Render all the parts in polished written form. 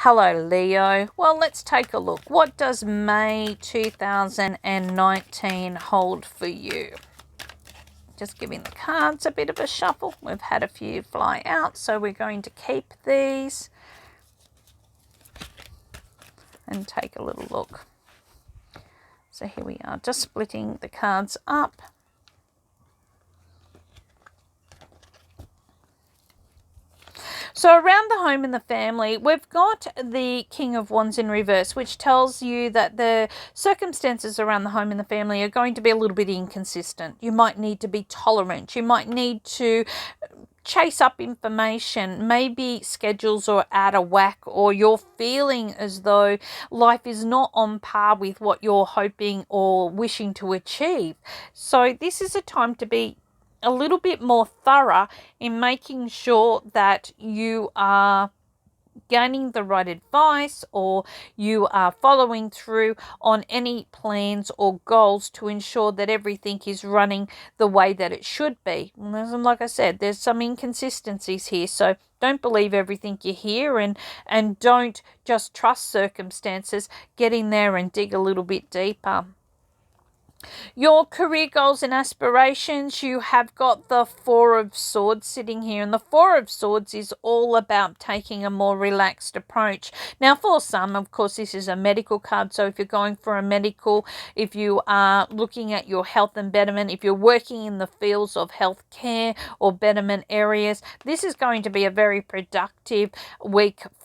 Hello, Leo. Well, let's take a look. What does May 2019 hold for you? Just giving the cards a bit of a shuffle. We've had a few fly out, so we're going to keep these and take a little look. So here we are, just splitting the cards up. So around the home and the family, we've got the King of Wands in reverse, which tells you that the circumstances around the home and the family are going to be a little bit inconsistent. You might need to be tolerant. You might need to chase up information. Maybe schedules are out of whack, or you're feeling as though life is not on par with what you're hoping or wishing to achieve. So this is a time to be a little bit more thorough in making sure that you are gaining the right advice, or you are following through on any plans or goals to ensure that everything is running the way that it should be. And like I said, there's some inconsistencies here, so don't believe everything you hear, and don't just trust circumstances. Get in there and dig a little bit deeper. Your career goals and aspirations, you have got the Four of Swords sitting here, and the Four of Swords is all about taking a more relaxed approach. Now, for some, of course, this is a medical card, so if you're going for a medical, if you are looking at your health and betterment, if you're working in the fields of health care or betterment areas, this is going to be a very productive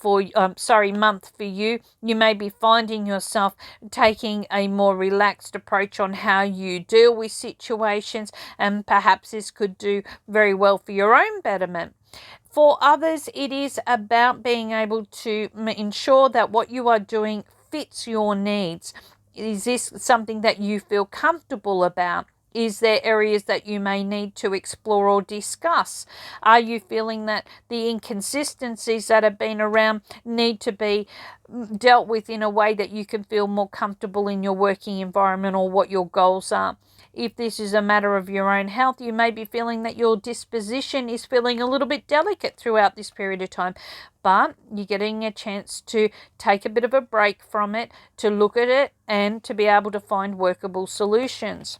month for you. You may be finding yourself taking a more relaxed approach on how you deal with situations, and perhaps this could do very well for your own betterment. For others, it is about being able to ensure that what you are doing fits your needs. Is this something that you feel comfortable about? Is there areas that you may need to explore or discuss? Are you feeling that the inconsistencies that have been around need to be dealt with in a way that you can feel more comfortable in your working environment or what your goals are? If this is a matter of your own health, you may be feeling that your disposition is feeling a little bit delicate throughout this period of time, but you're getting a chance to take a bit of a break from it, to look at it, and to be able to find workable solutions.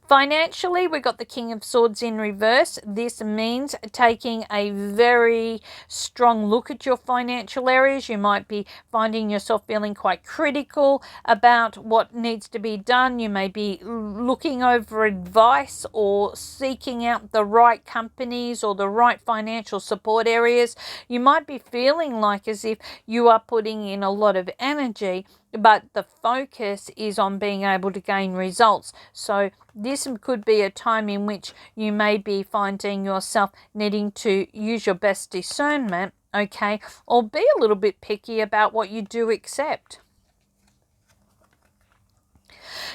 Financially, we've got the King of Swords in reverse. This means taking a very strong look at your financial areas. You might be finding yourself feeling quite critical about what needs to be done. You may be looking over advice or seeking out the right companies or the right financial support areas. You might be feeling like as if you are putting in a lot of energy, but the focus is on being able to gain results. So this could be a time in which you may be finding yourself needing to use your best discernment, okay, or be a little bit picky about what you do accept.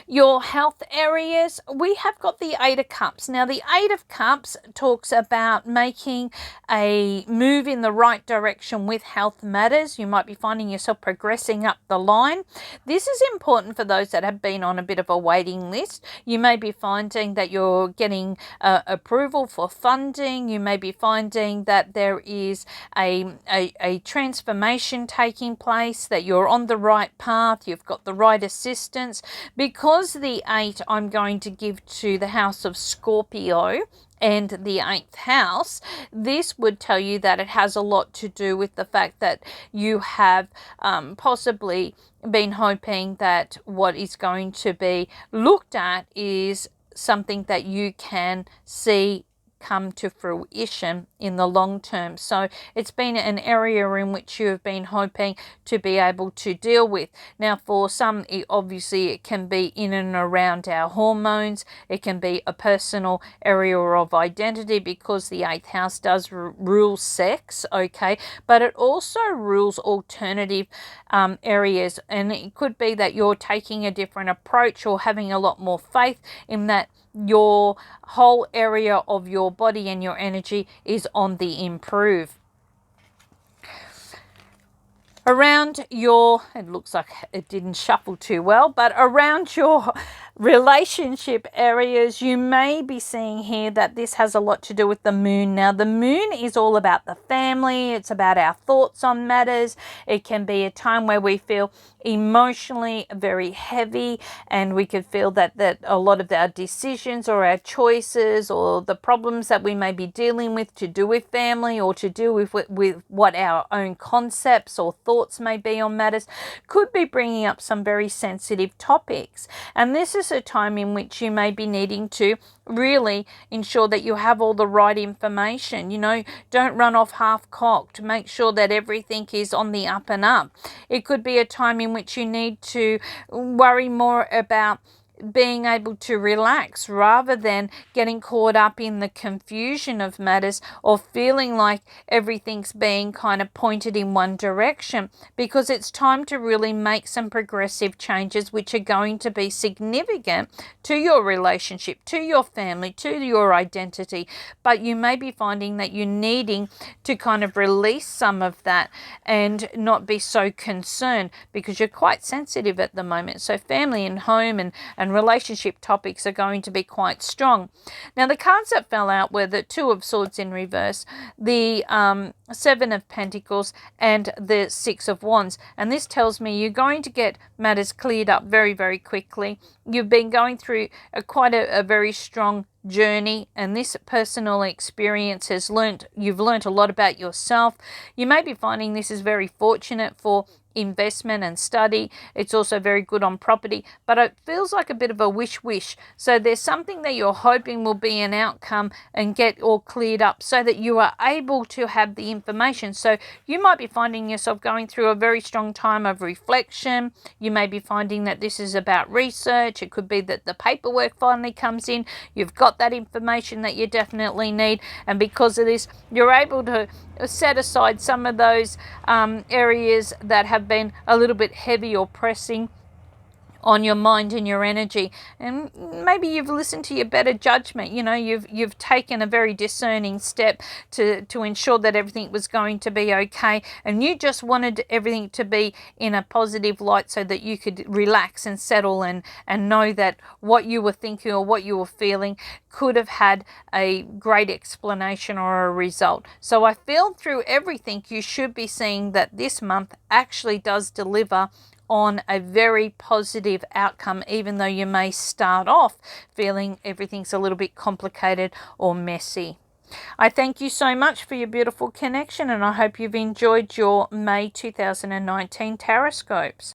Your health areas, we have got the Eight of Cups. Now, the Eight of Cups talks about making a move in the right direction with health matters. You might be finding yourself progressing up the line. This is important for those that have been on a bit of a waiting list. You may be finding that you're getting approval for funding. You may be finding that there is a transformation taking place, that you're on the right path, you've got the right assistance. Because the 8 I'm going to give to the house of Scorpio and the 8th house, this would tell you that it has a lot to do with the fact that you have possibly been hoping that what is going to be looked at is something that you can see come to fruition in the long term. So it's been an area in which you have been hoping to be able to deal with. Now, for some, it can be in and around our hormones. It can be a personal area of identity, because the 8th house does rule sex, okay, but it also rules alternative areas, and it could be that you're taking a different approach or having a lot more faith in that your whole area of your body and your energy is on the improve. Around your, it looks like it didn't shuffle too well, but around your Relationship areas, you may be seeing here that this has a lot to do with the moon. Now, the moon is all about the family. It's about our thoughts on matters. It can be a time where we feel emotionally very heavy, and we could feel that a lot of our decisions or our choices or the problems that we may be dealing with to do with family or to do with what our own concepts or thoughts may be on matters could be bringing up some very sensitive topics. And this is a time in which you may be needing to really ensure that you have all the right information. You know, don't run off half-cocked. Make sure that everything is on the up and up. It could be a time in which you need to worry more about being able to relax rather than getting caught up in the confusion of matters or feeling like everything's being kind of pointed in one direction, because it's time to really make some progressive changes which are going to be significant to your relationship, to your family, to your identity. But you may be finding that you're needing to kind of release some of that and not be so concerned because you're quite sensitive at the moment. So family and home and relationship topics are going to be quite strong. Now, the cards that fell out were the Two of Swords in reverse, the Seven of Pentacles, and the Six of Wands. And this tells me you're going to get matters cleared up very, very quickly. You've been going through quite a very strong journey, and this personal experience you've learned a lot about yourself. You may be finding this is very fortunate for investment and study. It's also very good on property, but it feels like a bit of a wish. So there's something that you're hoping will be an outcome and get all cleared up so that you are able to have the information. So you might be finding yourself going through a very strong time of reflection. You may be finding that this is about research. It could be that the paperwork finally comes in. You've got that information that you definitely need, and because of this, you're able to set aside some of those areas that have been a little bit heavy or pressing on your mind and your energy, and maybe you've listened to your better judgment. You know, you've taken a very discerning step to ensure that everything was going to be okay, and you just wanted everything to be in a positive light so that you could relax and settle and know that what you were thinking or what you were feeling could have had a great explanation or a result. So I feel through everything you should be seeing that this month actually does deliver on a very positive outcome, even though you may start off feeling everything's a little bit complicated or messy. I thank you so much for your beautiful connection, and I hope you've enjoyed your May 2019 Tarotscopes.